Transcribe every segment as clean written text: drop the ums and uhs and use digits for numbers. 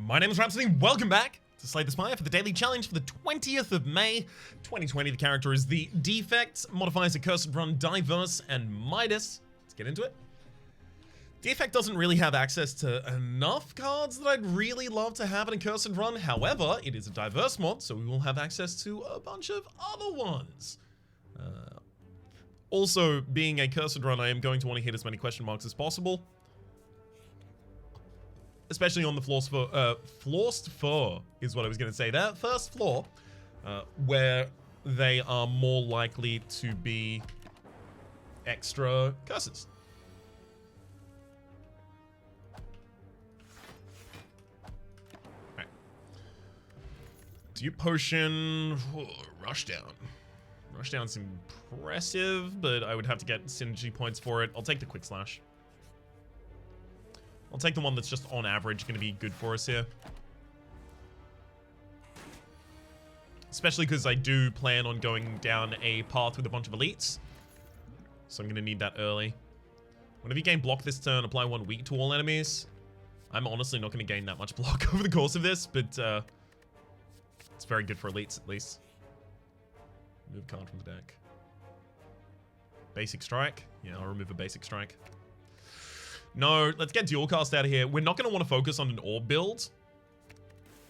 My name is Rhapsody. Welcome back to Slay the Spire for the daily challenge for the 20th of May, 2020. The character is the Defect, modifies Accursed Run, Diverse, and Midas. Let's get into it. Defect doesn't really have access to enough cards that I'd really love to have an Accursed Run. However, it is a diverse mod, so we will have access to a bunch of other ones. Also, being a Cursed Run, I am going to want to hit as many question marks as possible. Especially on the floorst four is what I was going to say. That first floor, where they are more likely to be extra curses. Right. Dupe potion, rushdown. Rushdown's impressive, but I would have to get synergy points for it. I'll take the quick slash. I'll take the one that's just on average going to be good for us here. Especially because I do plan on going down a path with a bunch of elites. So I'm going to need that early. Whenever you gain block this turn, apply 1 weak to all enemies. I'm honestly not going to gain that much block over the course of this, but it's very good for elites at least. Move card from the deck. Basic strike. Yeah, I'll remove a basic strike. No, let's get dual cast out of here. We're not going to want to focus on an orb build.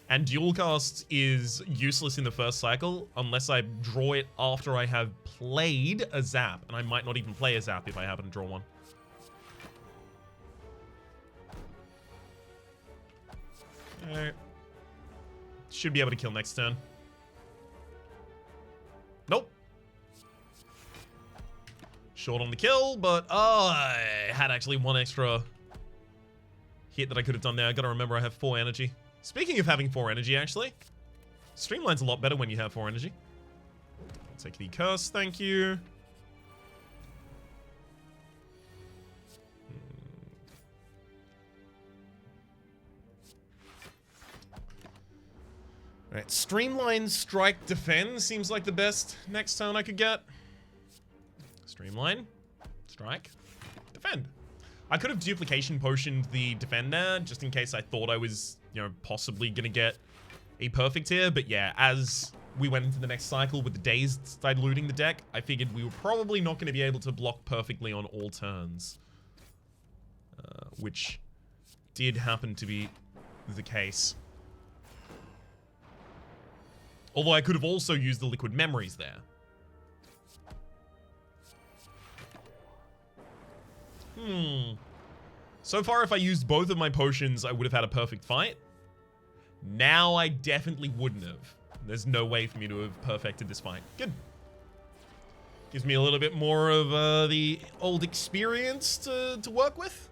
And dual cast is useless in the first cycle unless I draw it after I have played a zap. And I might not even play a zap if I happen to draw one. Alright. Should be able to kill next turn. Nope. Short on the kill, but I had actually one extra hit that I could have done there. I gotta remember I have 4 energy. Speaking of having 4 energy, actually, Streamline's a lot better when you have 4 energy. I'll take the curse, thank you. Alright, Streamline, Strike, Defend seems like the best next turn I could get. Streamline, Strike, Defend. I could have duplication potioned the Defender just in case I thought I was, you know, possibly gonna get a perfect here. But yeah, as we went into the next cycle with the Dazed diluting the deck, I figured we were probably not going to be able to block perfectly on all turns. Which did happen to be the case. Although I could have also used the Liquid Memories there. So far, if I used both of my potions, I would have had a perfect fight. Now, I definitely wouldn't have. There's no way for me to have perfected this fight. Good. Gives me a little bit more of the old experience to work with.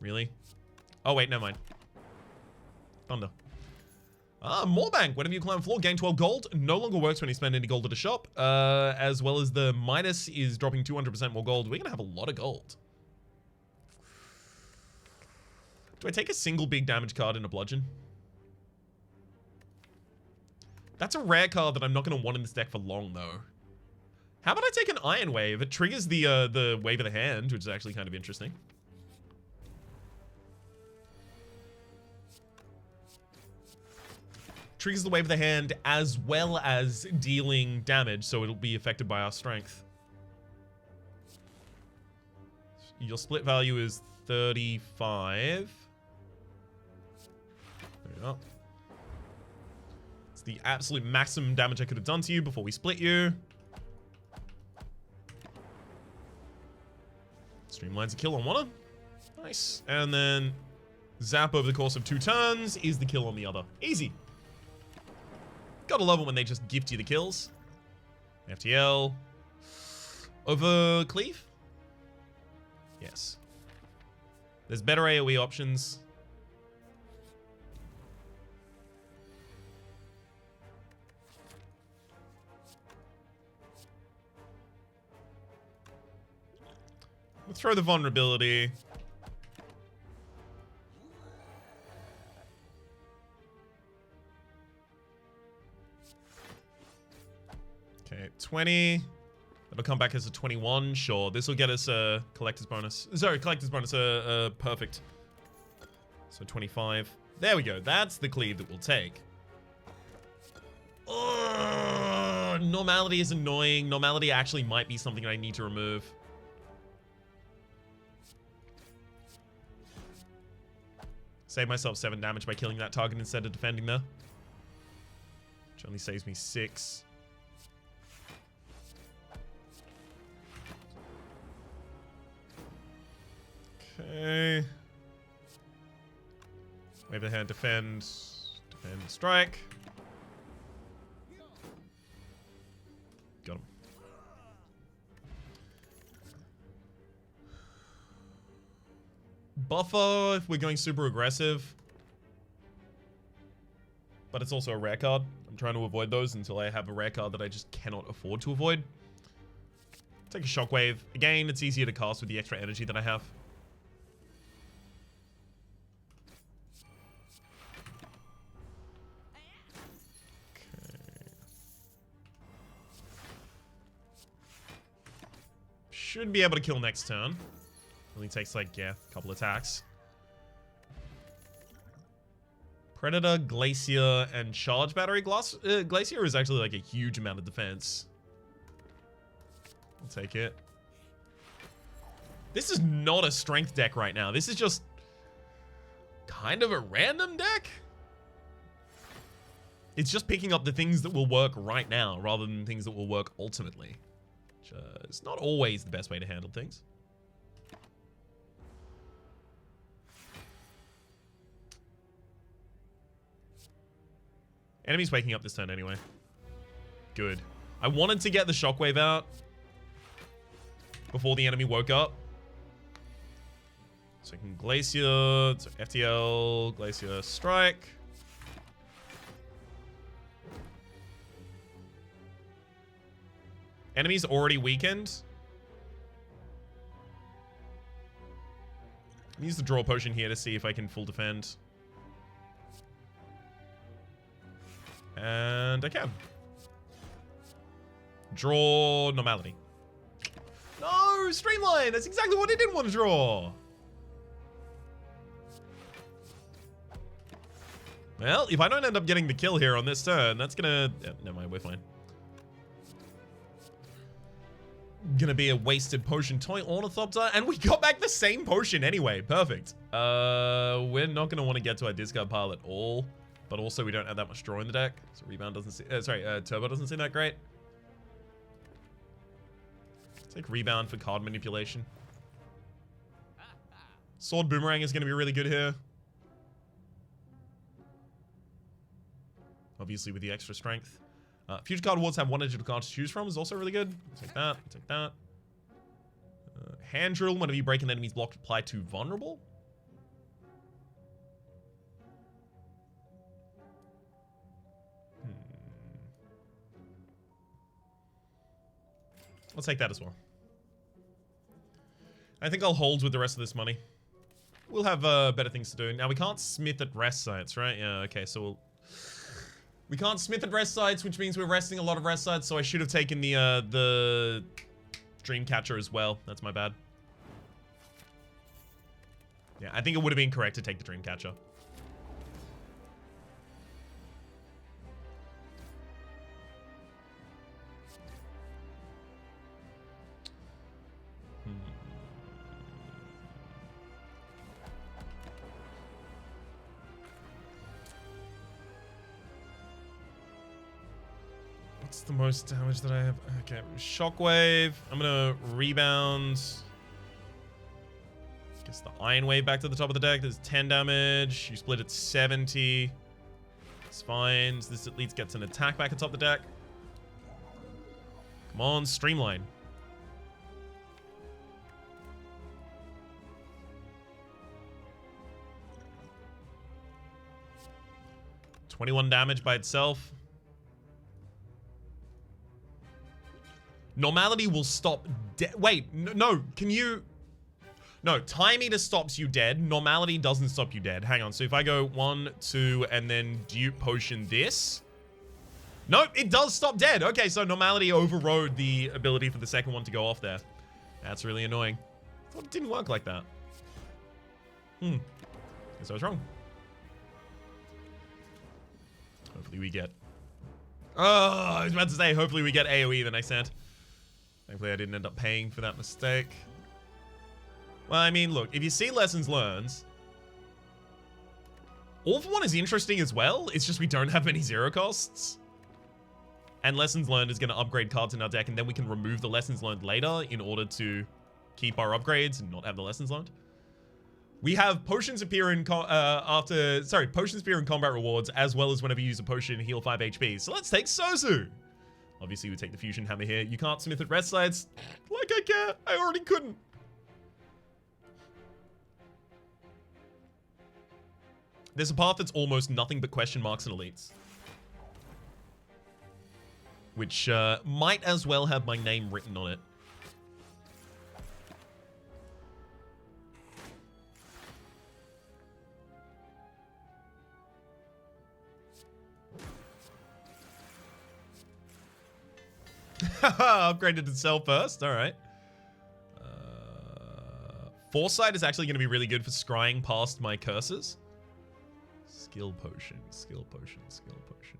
Really? Oh, wait, never mind. Thunder. More bank. Whenever you climb a floor, gain 12 gold. No longer works when you spend any gold at a shop. As well as the Midas is dropping 200% more gold. We're going to have a lot of gold. Do I take a single big damage card in a bludgeon? That's a rare card that I'm not going to want in this deck for long, though. How about I take an Iron Wave? It triggers the Wave of the Hand, which is actually kind of interesting. Triggers the Wave of the Hand as well as dealing damage, so it'll be affected by our strength. Your split value is 35. There we go. It's the absolute maximum damage I could have done to you before we split you. Streamline's a kill on one. Nice. And then zap over the course of 2 turns is the kill on the other. Easy. Gotta love it when they just gift you the kills. FTL. Over cleave? Yes. There's better AoE options. We'll throw the vulnerability. Okay, 20. That'll come back as a 21. Sure, this will get us a collector's bonus. Sorry, collector's bonus, perfect. So 25. There we go. That's the cleave that we'll take. Ugh, normality is annoying. Normality actually might be something I need to remove. Save myself 7 damage by killing that target instead of defending there. Which only saves me 6. Okay. Wave the hand, defend, strike. Got him. Buffer if we're going super aggressive. But it's also a rare card. I'm trying to avoid those until I have a rare card that I just cannot afford to avoid. Take a shockwave. Again, it's easier to cast with the extra energy that I have. Should be able to kill next turn. Only takes like, yeah, a couple attacks. Predator, Glacier, and Charge Battery. Glacier is actually like a huge amount of defense. I'll take it. This is not a strength deck right now. This is just kind of a random deck. It's just picking up the things that will work right now rather than things that will work ultimately. Which is not always the best way to handle things. Enemy's waking up this turn anyway. Good. I wanted to get the shockwave out before the enemy woke up. So I can Glacier, so FTL, Glacier, Strike. Enemy's already weakened. Use the draw potion here to see if I can full defend. And I can. Draw normality. No, streamline. That's exactly what I didn't want to draw. Well, if I don't end up getting the kill here on this turn, that's gonna... Yeah, never mind, we're fine. Gonna be a wasted potion. Toy Ornithopter, and we got back the same potion anyway. Perfect. We're not gonna want to get to our discard pile at all. But also, we don't have that much draw in the deck. So rebound doesn't seem... Turbo doesn't seem that great. Take rebound for card manipulation. Sword Boomerang is going to be really good here. Obviously, with the extra strength. Future card awards have one digital card to choose from is also really good. Take that. Take that. Hand Drill. Whenever you break an enemy's block, apply to vulnerable. I'll take that as well. I think I'll hold with the rest of this money. We'll have better things to do. Now, we can't smith at rest sites, right? Yeah, okay, so we can't smith at rest sites, which means we're resting a lot of rest sites, so I should have taken the Dreamcatcher as well. That's my bad. Yeah, I think it would have been correct to take the Dreamcatcher. What's the most damage that I have? Okay, Shockwave. I'm gonna rebound. Guess the Iron Wave back to the top of the deck. There's 10 damage. You split it 70. It's fine. So this at least gets an attack back atop the deck. Come on, Streamline. $21 damage by itself. Normality will stop dead. Wait, no, can you... No, Time Eater stops you dead. Normality doesn't stop you dead. Hang on, so if I go 1, 2, and then Dupe Potion this... Nope, it does stop dead. Okay, so Normality overrode the ability for the second one to go off there. That's really annoying. I thought it didn't work like that. Guess I was wrong. Hopefully we get... Oh, I was about to say, hopefully we get AoE the next hand. Thankfully I didn't end up paying for that mistake. Well, I mean, look, if you see lessons learned, All for One is interesting as well. It's just we don't have many zero costs. And lessons learned is going to upgrade cards in our deck, and then we can remove the lessons learned later in order to keep our upgrades and not have the lessons learned. We have potions appear in potions appear in combat rewards, as well as whenever you use a potion, heal 5 HP. So let's take Sozu. Obviously, we take the fusion hammer here. You can't smith at rest sides. Like I care. I already couldn't. There's a path that's almost nothing but question marks and elites, which might as well have my name written on it. Upgraded itself first. All right. Foresight is actually going to be really good for scrying past my curses. Skill potion, skill potion, skill potion.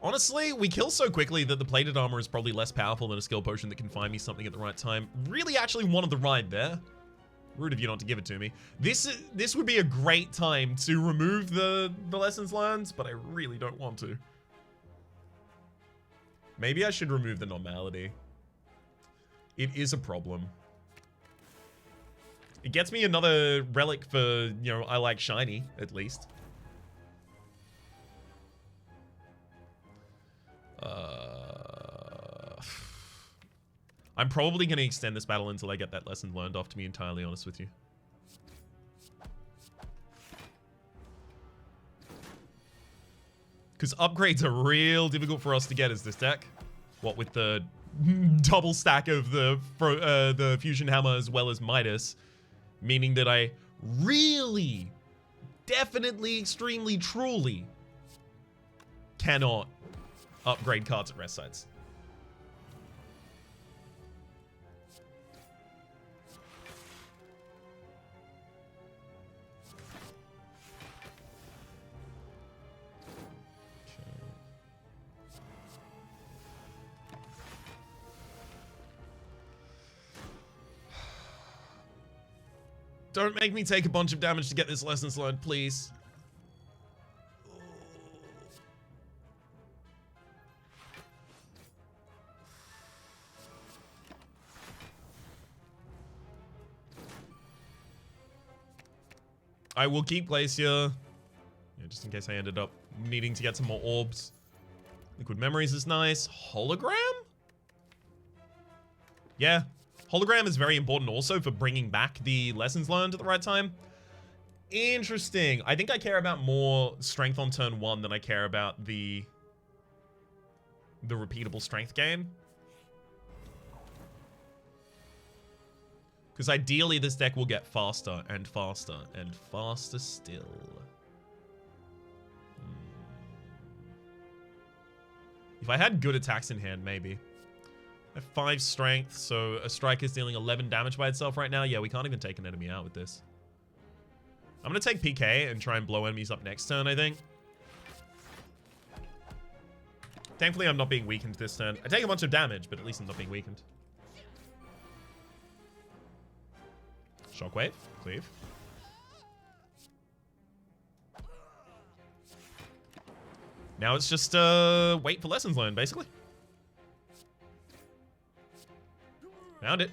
Honestly, we kill so quickly that the plated armor is probably less powerful than a skill potion that can find me something at the right time. Really actually wanted the ride there. Rude of you not to give it to me. This would be a great time to remove the lessons learned, but I really don't want to. Maybe I should remove the normality. It is a problem. It gets me another relic for, you know, I like shiny, at least. I'm probably going to extend this battle until I get that lesson learned off, to be entirely honest with you. Because upgrades are real difficult for us to get as this deck. What with the double stack of the fusion hammer as well as Midas. Meaning that I really, definitely, extremely, truly cannot upgrade cards at rest sites. Don't make me take a bunch of damage to get this lessons learned, please. I will keep Glacier. Yeah, just in case I ended up needing to get some more orbs. Liquid Memories is nice. Hologram? Yeah. Hologram is very important also for bringing back the lessons learned at the right time. Interesting. I think I care about more strength on turn 1 than I care about the repeatable strength gain. Because ideally this deck will get faster and faster and faster still. If I had good attacks in hand, maybe. I have 5 strength, so a strike is dealing 11 damage by itself right now. Yeah, we can't even take an enemy out with this. I'm going to take PK and try and blow enemies up next turn, I think. Thankfully, I'm not being weakened this turn. I take a bunch of damage, but at least I'm not being weakened. Shockwave, cleave. Now it's just wait for lessons learned, basically. Found it.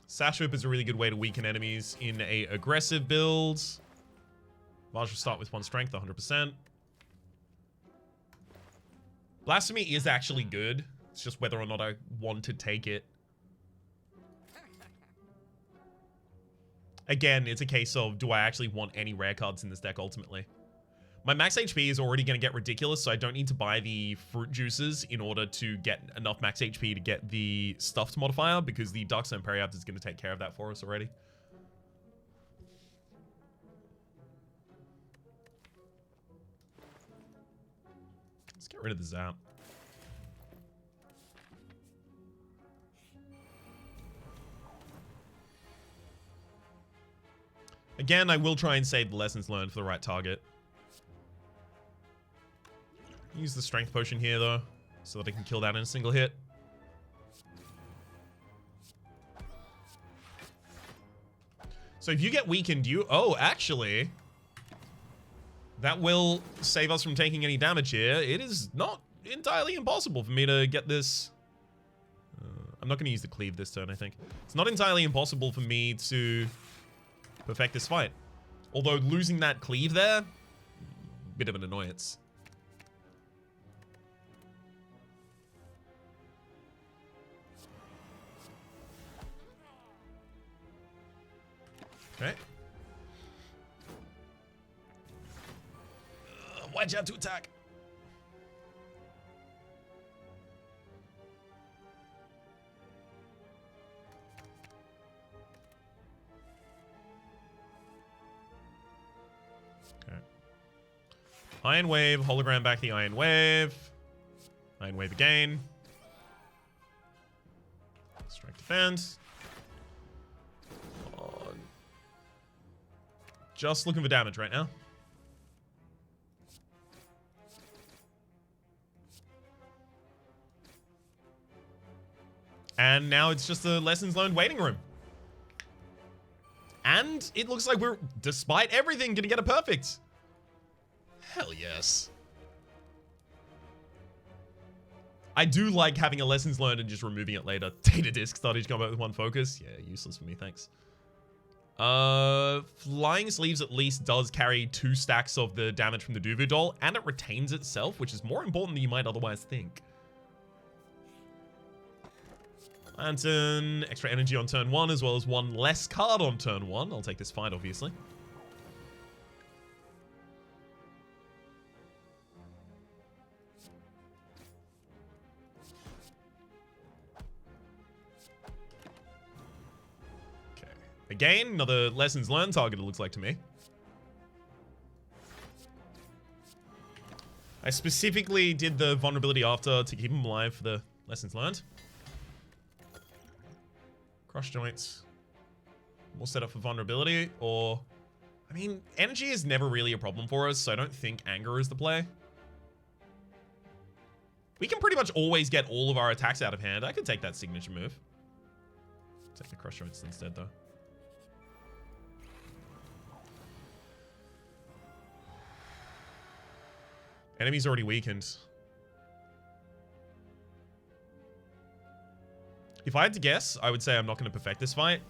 Sash Whip is a really good way to weaken enemies in a aggressive build. Maj will start with 1 strength, 100%. Blasphemy is actually good. It's just whether or not I want to take it. Again, it's a case of, do I actually want any rare cards in this deck ultimately? My max HP is already going to get ridiculous, so I don't need to buy the fruit juices in order to get enough max HP to get the stuffed modifier, because the Darkstone Periapt is going to take care of that for us already. Let's get rid of the zap. Again, I will try and save the lessons learned for the right target. Use the strength potion here, though, so that I can kill that in a single hit. So if you get weakened, you... Oh, actually... That will save us from taking any damage here. It is not entirely impossible for me to get this... I'm not going to use the cleave this turn, I think. It's not entirely impossible for me to perfect this fight. Although losing that cleave there, bit of an annoyance. Okay. Why'd you have to attack? Okay. Iron Wave, hologram back the Iron Wave. Iron Wave again. Strike defense. Just looking for damage right now. And now it's just a lessons learned waiting room. And it looks like we're, despite everything, gonna get a perfect. Hell yes. I do like having a lessons learned and just removing it later. Data disc, start each combat with one focus. Yeah, useless for me, thanks. Flying Sleeves at least does carry 2 stacks of the damage from the Duvu doll, and it retains itself, which is more important than you might otherwise think. Lantern, extra energy on turn 1, as well as 1 less card on turn 1. I'll take this fight, obviously. Again, another lessons learned target, it looks like to me. I specifically did the vulnerability after to keep him alive for the lessons learned. Crush joints. We'll set up for vulnerability, or... I mean, energy is never really a problem for us, so I don't think anger is the play. We can pretty much always get all of our attacks out of hand. I could take that signature move. Take the crush joints instead, though. Enemy's already weakened. If I had to guess, I would say I'm not going to perfect this fight.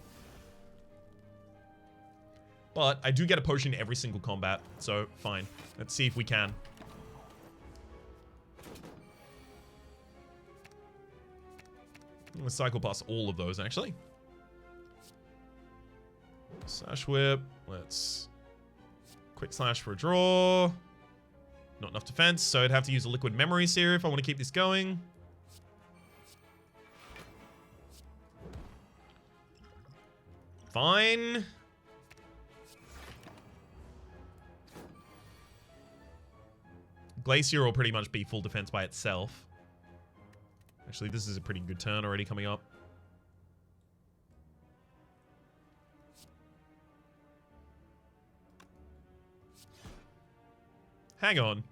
But I do get a potion every single combat, so fine. Let's see if we can. I'm going to cycle past all of those, actually. Slash whip. Let's... Quick slash for a draw. Not enough defense, so I'd have to use a liquid memory here if I want to keep this going. Fine. Glacier will pretty much be full defense by itself. Actually, this is a pretty good turn already coming up. Hang on.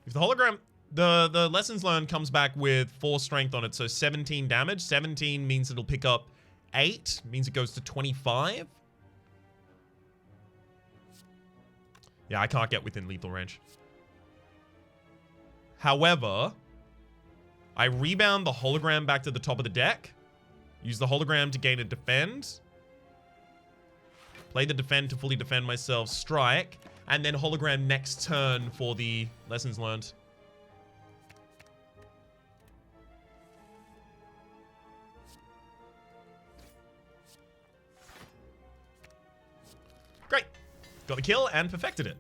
If the hologram... The lessons learned comes back with 4 strength on it, so 17 damage. 17 means it'll pick up 8. Means it goes to 25. Yeah, I can't get within lethal range. However, I rebound the hologram back to the top of the deck. Use the hologram to gain a defend. Play the defend to fully defend myself. Strike. And then hologram next turn for the lessons learned. Great. Got the kill and perfected it.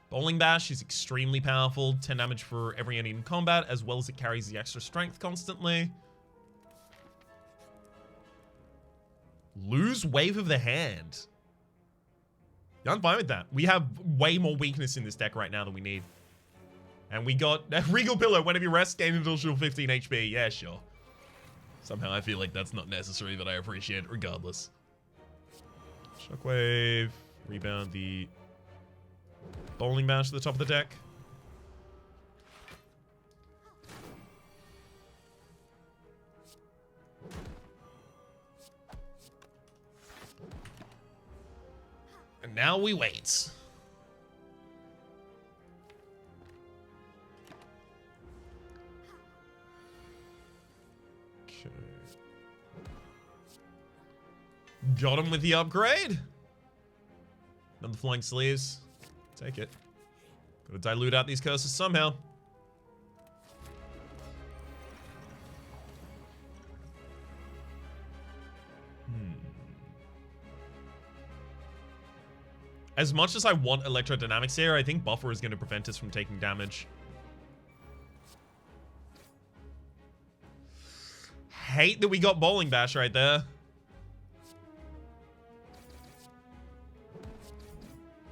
Bowling Bash is extremely powerful. 10 damage for every enemy in combat, as well as it carries the extra strength constantly. Lose Wave of the Hand. Yeah, I'm fine with that. We have way more weakness in this deck right now than we need. And we got Regal Pillow. Whenever you rest, gain additional 15 HP. Yeah, sure. Somehow I feel like that's not necessary, but I appreciate it regardless. Shockwave. Rebound the bowling bash to the top of the deck. And now we wait. Okay. Got him with the upgrade. Another flying sleeves. Take it. Gotta dilute out these curses somehow. As much as I want electrodynamics here, I think buffer is going to prevent us from taking damage. Hate that we got bowling bash right there.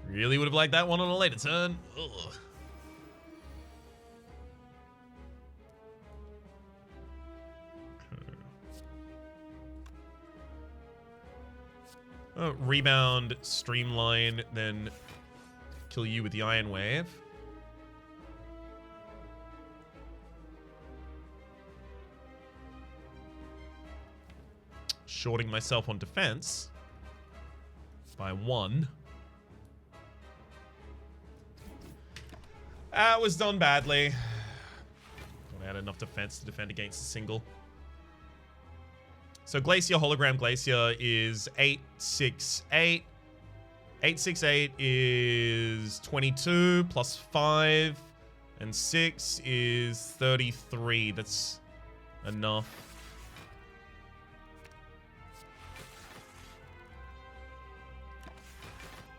Really would have liked that one on a later turn. Ugh. Oh, rebound, streamline, then kill you with the Iron Wave. Shorting myself on defense by 1. That was done badly. Don't add enough defense to defend against a single. So Glacier, Hologram Glacier is 868. 868 is 22 plus 5. And 6 is 33. That's enough.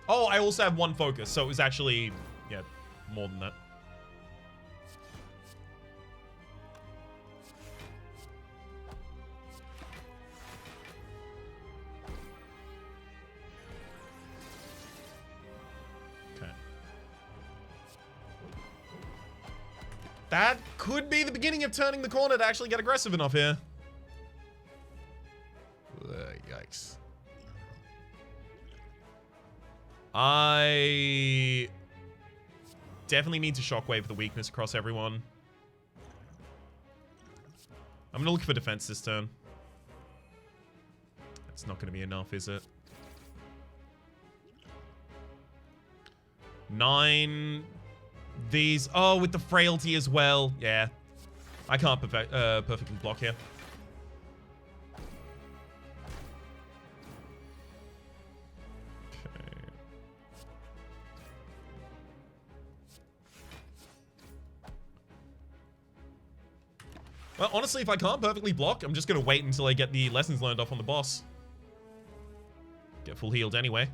Oh, I also have 1 focus. So it was actually, yeah, more than that. That could be the beginning of turning the corner to actually get aggressive enough here. Yikes. I definitely need to shockwave the weakness across everyone. I'm gonna look for defense this turn. That's not gonna be enough, is it? 9... These, oh, with the frailty as well. Yeah, I can't perfectly block here. Okay. Well, honestly, if I can't perfectly block, I'm just gonna wait until I get the lessons learned off on the boss. Get full healed anyway.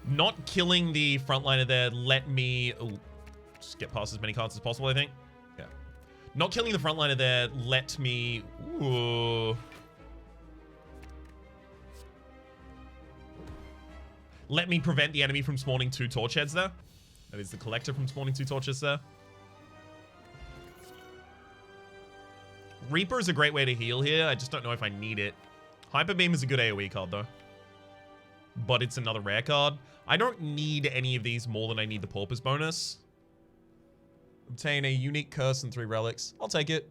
Not killing the frontliner there let me... Ooh, just get past as many cards as possible, I think. Yeah. Not killing the frontliner there let me... Ooh. Let me prevent the enemy from spawning 2 torch heads there. That is the collector from spawning 2 torches there. Reaper is a great way to heal here. I just don't know if I need it. Hyper Beam is a good AoE card, though. But it's another rare card. I don't need any of these more than I need the Pauper's bonus. Obtain a unique curse and 3 relics. I'll take it.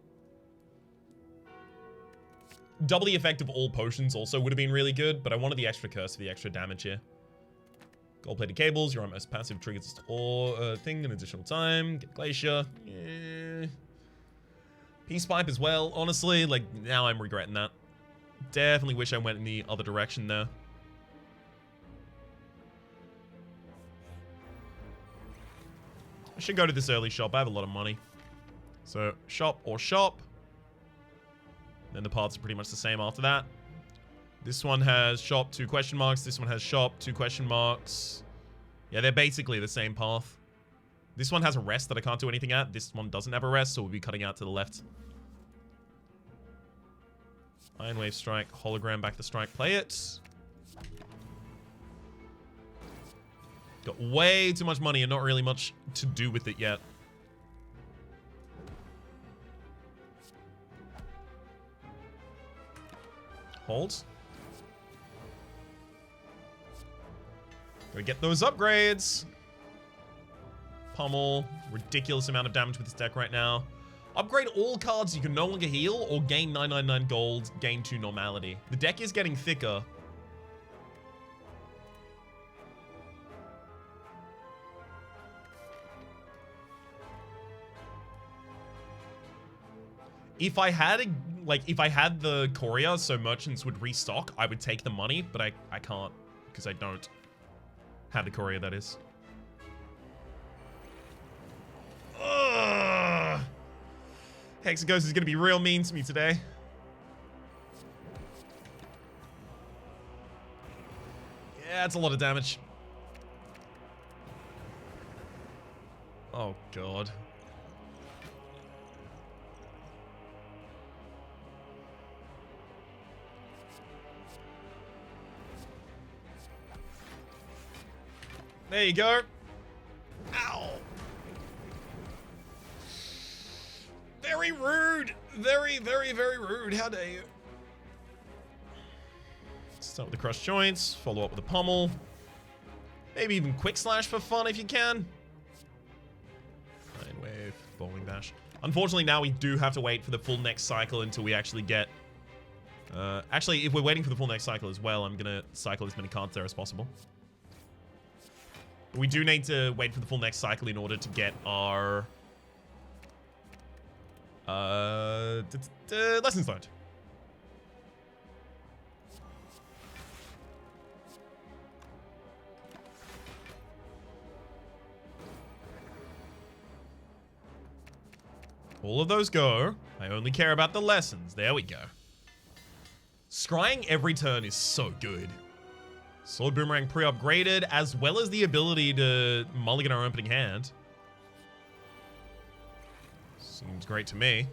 Double the effect of all potions also would have been really good, but I wanted the extra curse for the extra damage here. Gold-plated cables, your most passive triggers this thing an additional time. Get Glacier. Yeah. Peace Pipe as well. Honestly, like, now I'm regretting that. Definitely wish I went in the other direction there. I should go to this early shop. I have a lot of money. So, shop or shop. Then the paths are pretty much the same after that. This one has shop, 2 question marks. This one has shop, 2 question marks. Yeah, they're basically the same path. This one has a rest that I can't do anything at. This one doesn't have a rest, so we'll be cutting out to the left. Iron Wave Strike, Hologram back to strike. Play it. Got way too much money and not really much to do with it yet. Hold. Go get those upgrades. Pummel. Ridiculous amount of damage with this deck right now. Upgrade all cards you can no longer heal or gain 999 gold, gain 2 normality. The deck is getting thicker. If I had the courier so merchants would restock, I would take the money, but I can't because I don't have the courier, that is. Ugh. Hexaghost is going to be real mean to me today. Yeah, that's a lot of damage. Oh, God. There you go. Ow. Very rude. Very, very, very rude. How dare you? Start with the crushed joints. Follow up with a pummel. Maybe even quick slash for fun if you can. Iron wave. Bowling dash. Unfortunately, now we do have to wait for the full next cycle until we actually get... actually, if we're waiting for the full next cycle as well, I'm going to cycle as many cards there as possible. We do need to wait for the full next cycle in order to get our lessons learned. All of those go. I only care about the lessons. There we go. Scrying every turn is so good. Sword Boomerang pre-upgraded, as well as the ability to mulligan our opening hand. Seems great to me.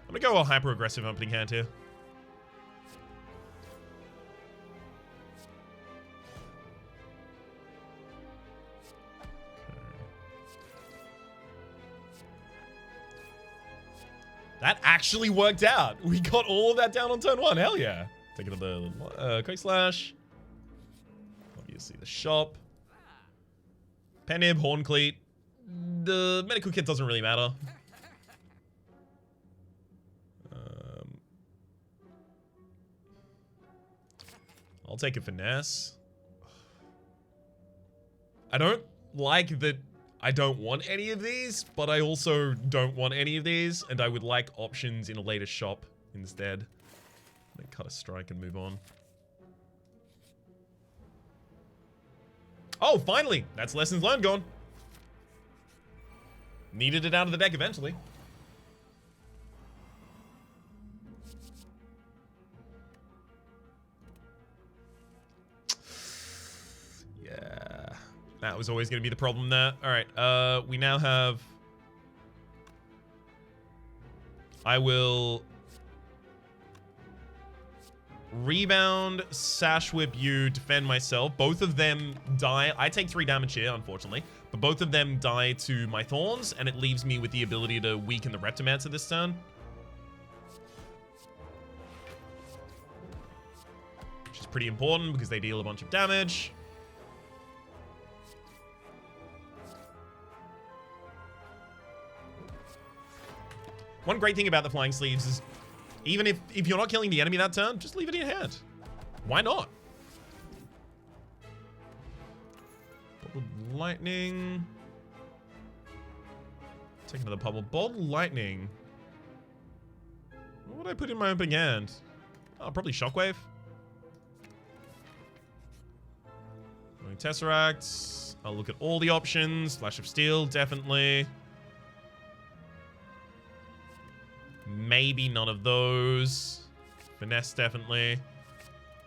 I'm gonna go a hyper-aggressive opening hand here. That actually worked out. We got all of that down on turn 1. Hell yeah. Take it to the quick slash. Obviously the shop. Penib, Horn Cleat. The medical kit doesn't really matter. I'll take a finesse. I don't like that. I don't want any of these, but I also don't want any of these, and I would like options in a later shop instead. Then cut a strike and move on. Oh, finally! That's lessons learned gone. Needed it out of the deck eventually. Yeah. That was always going to be the problem there. Alright, we now have... I will... Rebound, Sash Whip you, defend myself. Both of them die. I take 3 damage here, unfortunately. But both of them die to my Thorns, and it leaves me with the ability to weaken the Reptomancer this turn. Which is pretty important, because they deal a bunch of damage. One great thing about the Flying Sleeves is, even if you're not killing the enemy that turn, just leave it in your hand. Why not? Bottled Lightning. Take another pummel. Bottled Lightning. What would I put in my opening hand? Oh, probably Shockwave. Tesseract. I'll look at all the options. Flash of Steel, definitely. Maybe none of those. Finesse, definitely.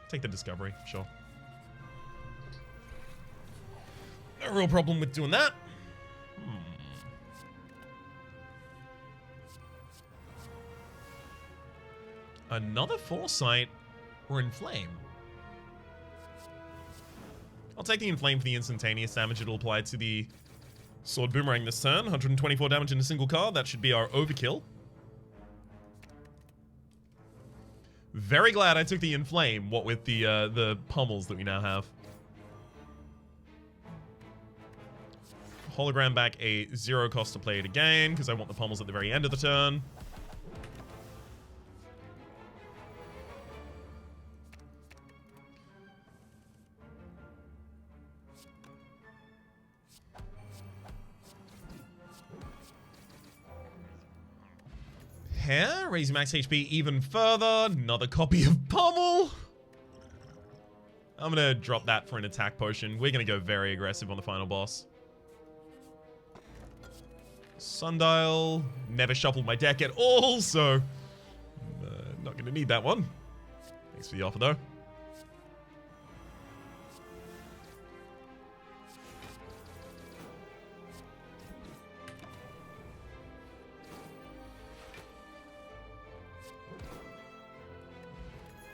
Take the Discovery, sure. No real problem with doing that. Another Foresight or Inflame? I'll take the Inflame for the instantaneous damage it'll apply to the Sword Boomerang this turn. 124 damage in a single card. That should be our overkill. Very glad I took the Inflame, what with the pummels that we now have. Hologram back a 0 cost to play it again, because I want the pummels at the very end of the turn. Hair, raising max HP even further. Another copy of pummel. I'm gonna drop that for an attack potion. We're gonna go very aggressive on the final boss. Sundial. Never shuffled my deck at all, so not gonna need that one. Thanks for the offer, though.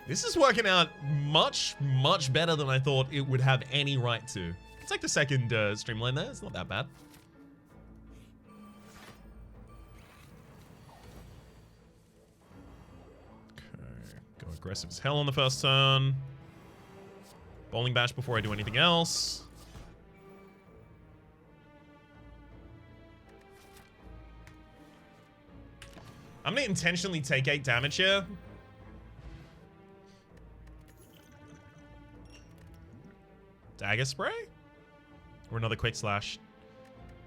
This is working out much, much better than I thought it would have any right to. It's like the second streamline there. It's not that bad. Okay. Go aggressive as hell on the first turn. Bowling bash before I do anything else. I'm going to intentionally take 8 damage here. Dagger spray? Or another quick slash?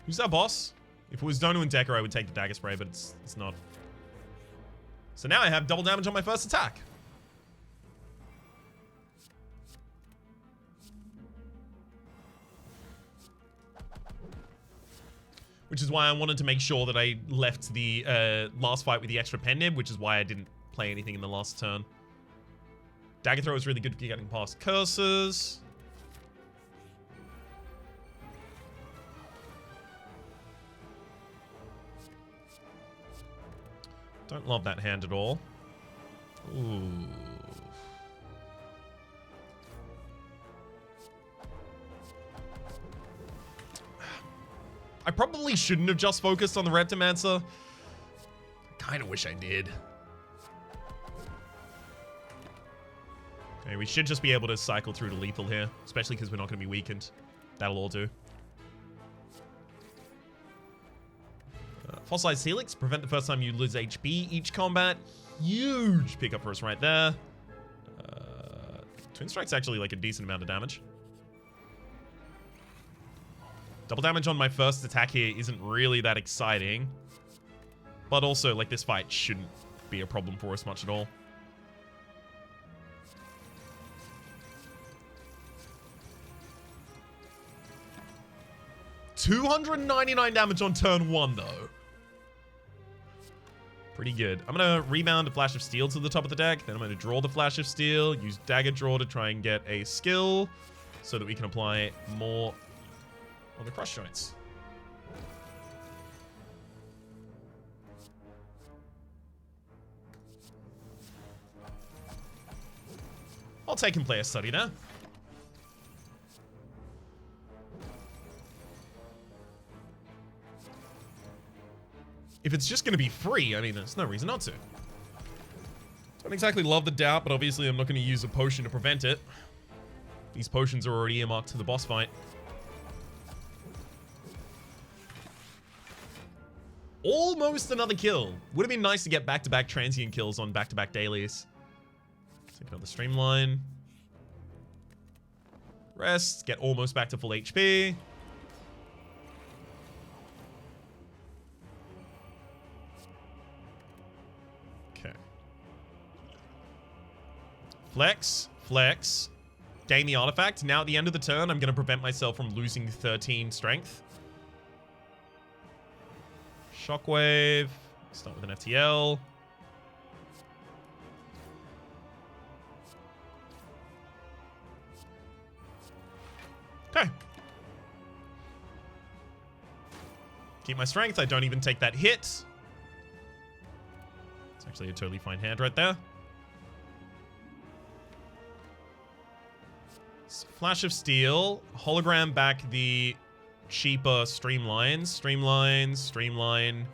Who's our boss? If it was Donu and Decker, I would take the dagger spray, but it's not. So now I have double damage on my first attack. Which is why I wanted to make sure that I left the last fight with the extra pen nib, which is why I didn't play anything in the last turn. Dagger throw is really good for getting past curses. Don't love that hand at all. Ooh. I probably shouldn't have just focused on the Reptomancer. Kind of wish I did. Okay, we should just be able to cycle through to lethal here, especially because we're not going to be weakened. That'll all do. Fossilized Helix, prevent the first time you lose HP each combat. Huge pickup for us right there. Twin Strike's actually like a decent amount of damage. Double damage on my first attack here isn't really that exciting. But also, like, this fight shouldn't be a problem for us much at all. $299 damage on turn 1, though. Pretty good. I'm going to rebound a Flash of Steel to the top of the deck. Then I'm going to draw the Flash of Steel. Use Dagger Draw to try and get a skill so that we can apply more on the Crush Joints. I'll take and play a Study now. If it's just going to be free, I mean, there's no reason not to. Don't exactly love the doubt, but obviously I'm not going to use a potion to prevent it. These potions are already earmarked to the boss fight. Almost another kill. Would have been nice to get back-to-back transient kills on back-to-back dailies. Take another streamline. Rest. Get almost back to full HP. Flex, flex, gain the artifact. Now at the end of the turn, I'm going to prevent myself from losing 13 strength. Shockwave, start with an FTL. Okay. Keep my strength, I don't even take that hit. It's actually a totally fine hand right there. Flash of Steel, hologram back the cheaper streamlines. Streamline, streamline,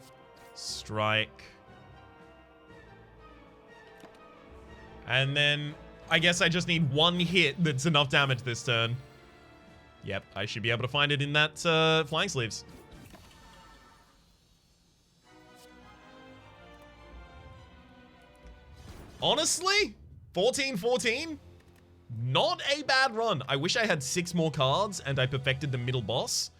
strike. And then I guess I just need one hit that's enough damage this turn. Yep, I should be able to find it in that flying sleeves. Honestly, 14-14, not a bad run. I wish I had 6 more cards and I perfected the middle boss.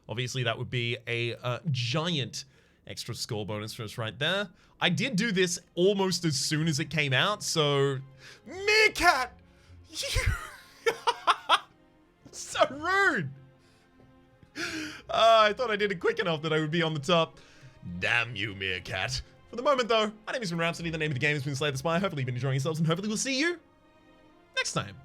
Obviously, that would be a giant extra score bonus for us right there. I did do this almost as soon as it came out, so... Meerkat! You... So rude! I thought I did it quick enough that I would be on the top. Damn you, Meerkat. For the moment, though, my name is Rhapsody. The name of the game has been Slay the Spire. Hopefully you've been enjoying yourselves, and hopefully we'll see you next time.